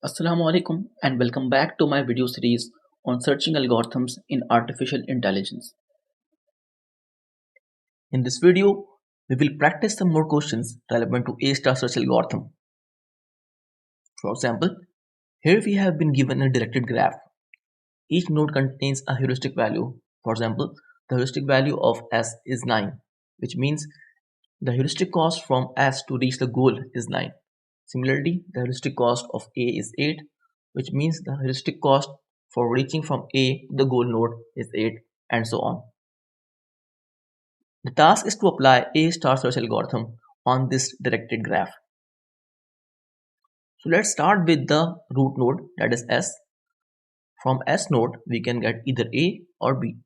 Assalamu alaikum and welcome back to my video series on searching algorithms in artificial intelligence. In this video, we will practice some more questions relevant to A-star search algorithm. For example, here we have been given a directed graph. Each node contains a heuristic value. For example, the heuristic value of S is 9, which means the heuristic cost from S to reach the goal is 9. Similarly, the heuristic cost of A is 8, which means the heuristic cost for reaching from A to the goal node is 8, and so on. The task is to apply A-star search algorithm on this directed graph. So let's start with the root node, that is S. From S node, we can get either A or B.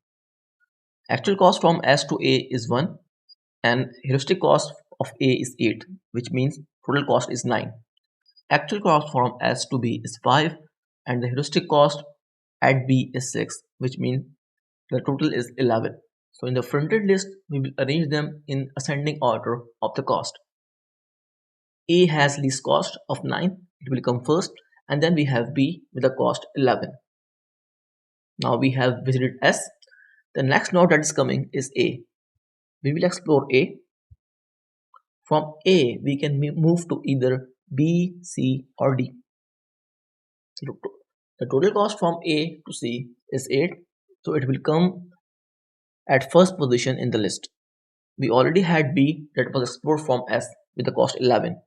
Actual cost from S to A is 1 and heuristic cost of A is 8, which means total cost is 9. Actual cost from S to B is 5 and the heuristic cost at B is 6, which means the total is 11. So in the fronted list, we will arrange them in ascending order of the cost. A has least cost of 9, it will come first, and then we have B with a cost 11. Now we have visited S. The next node that is coming is A. We will explore A. From A, we can move to either B, C or D. The total cost from A to C is 8, so it will come at first position in the list. We already had B that was explored from S with the cost 11,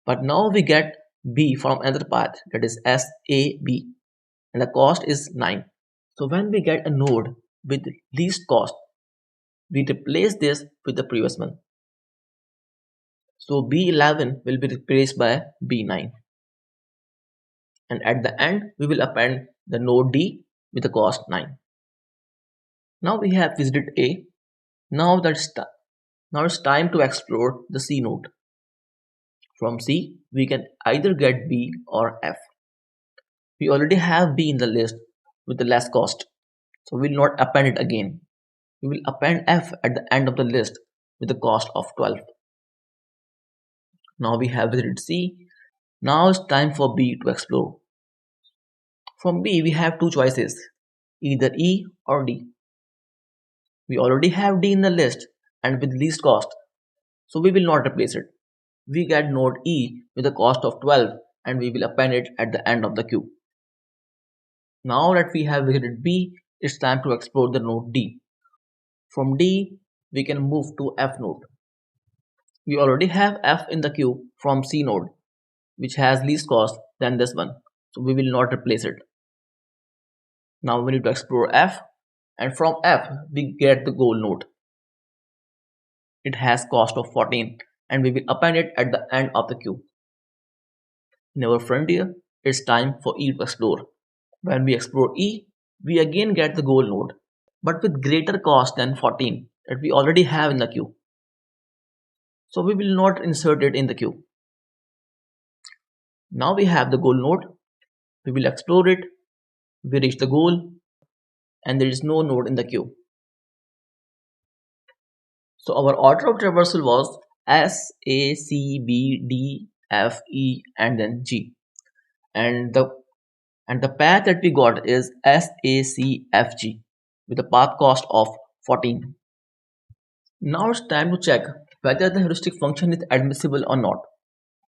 but now we get B from another path, that is SAB, and the cost is 9. So when we get a node with least cost, we replace this with the previous one. So B11 will be replaced by B9. And at the end, we will append the node D with the cost 9. Now we have visited A. Now it's time to explore the C node. From C, we can either get B or F. We already have B in the list with the less cost, so we will not append it again. We will append F at the end of the list with the cost of 12. Now we have visited C. Now it's time for B to explore. From B, we have two choices, either E or D. We already have D in the list and with least cost, so we will not replace it. We get node E with a cost of 12 and we will append it at the end of the queue. Now that we have visited B, it's time to explore the node D. From D, we can move to F node. We already have F in the queue from C node, which has least cost than this one, so we will not replace it. Now we need to explore F, and from F, we get the goal node. It has cost of 14 and we will append it at the end of the queue. In our frontier, it's time for E to explore. When we explore E, we again get the goal node, but with greater cost than 14 that we already have in the queue. So we will not insert it in the queue. Now we have the goal node, we will explore it, we reach the goal, and there is no node in the queue. So our order of traversal was S, A, C, B, D, F, E, and then G. And the path that we got is SACFG with a path cost of 14. Now it's time to check whether the heuristic function is admissible or not.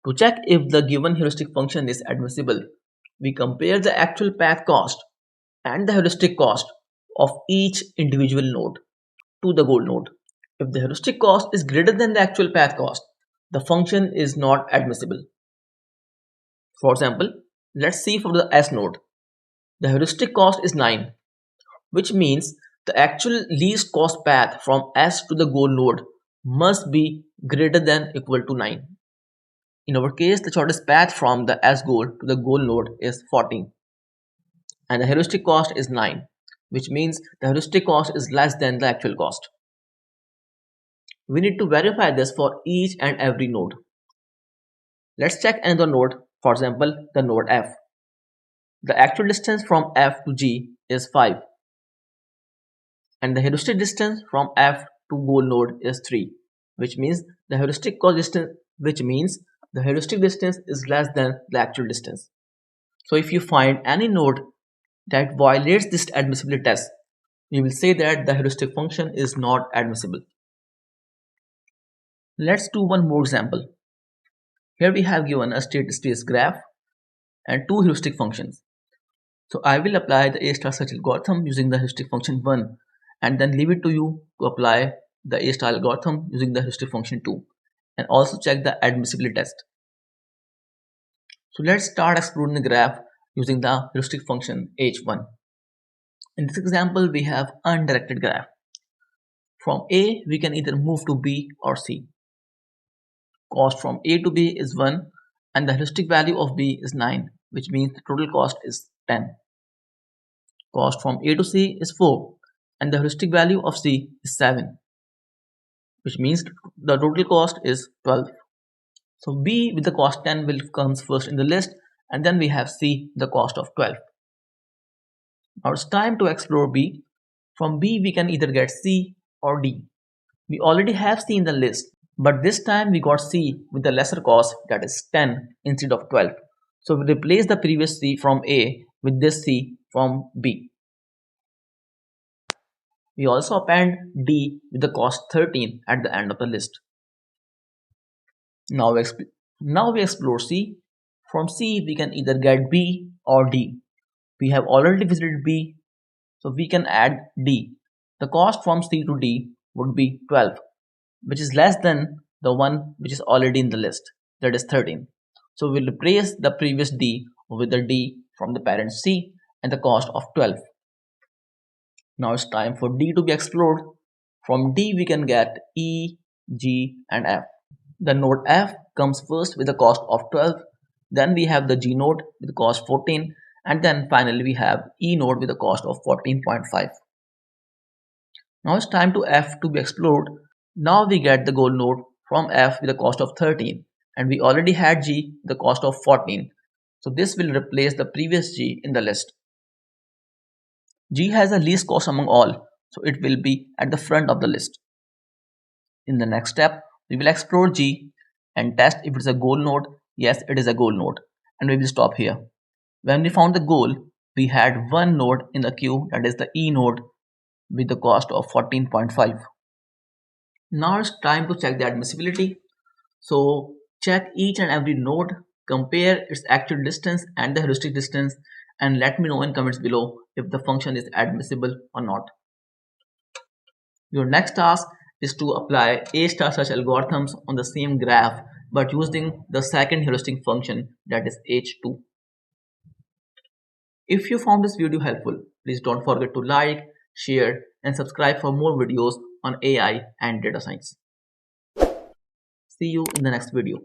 To check if the given heuristic function is admissible, we compare the actual path cost and the heuristic cost of each individual node to the goal node. If the heuristic cost is greater than the actual path cost, the function is not admissible. For example, let's see for the S node. The heuristic cost is 9, which means the actual least cost path from S to the goal node must be greater than equal to 9. In our case, the shortest path from the S goal to the goal node is 14. And the heuristic cost is 9, which means the heuristic cost is less than the actual cost. We need to verify this for each and every node. Let's check another node, for example, the node F. The actual distance from F to G is 5. And the heuristic distance from F to goal node is 3, which means the heuristic distance is less than the actual distance. So if you find any node that violates this admissibility test, we will say that the heuristic function is not admissible. Let's do one more example. Here we have given a state space graph and two heuristic functions. So I will apply the A star search algorithm using the heuristic function 1 and then leave it to you to apply the A star algorithm using the heuristic function 2 and also check the admissibility test. So let's start exploring the graph using the heuristic function h1. In this example, we have undirected graph. From A, we can either move to B or C. Cost from A to B is 1 and the heuristic value of B is 9, which means the total cost is 10. Cost from A to C is 4 and the heuristic value of C is 7, which means the total cost is 12. So B with the cost 10 will comes first in the list and then we have C the cost of 12. Now it's time to explore B. From B we can either get C or D. We already have C in the list, but this time we got C with the lesser cost, that is 10 instead of 12. So we replace the previous C from A with this C from B. We also append D with the cost 13 at the end of the list. Now we explore C. From C we can either get B or D. We have already visited B, so we can add D. The cost from C to D would be 12, which is less than the one which is already in the list, that is 13. So we'll replace the previous D with the D from the parent C and the cost of 12. Now it's time for D to be explored. From D we can get E, G and F. The node F comes first with the cost of 12, then we have the G node with the cost 14, and then finally we have E node with the cost of 14.5. Now it's time to F to be explored. Now we get the goal node from F with a cost of 13 and we already had G the cost of 14. So this will replace the previous G in the list. G has the least cost among all, so it will be at the front of the list. In the next step, we will explore G and test if it's a goal node. Yes, it is a goal node, and we will stop here. When we found the goal, we had one node in the queue, that is the E node with the cost of 14.5. Now it's time to check the admissibility. So check each and every node, compare its actual distance and the heuristic distance, and let me know in comments below if the function is admissible or not. Your next task is to apply A star search algorithms on the same graph but using the second heuristic function, that is h2. If you found this video helpful, please don't forget to like, share and subscribe for more videos on AI and data science. See you in the next video.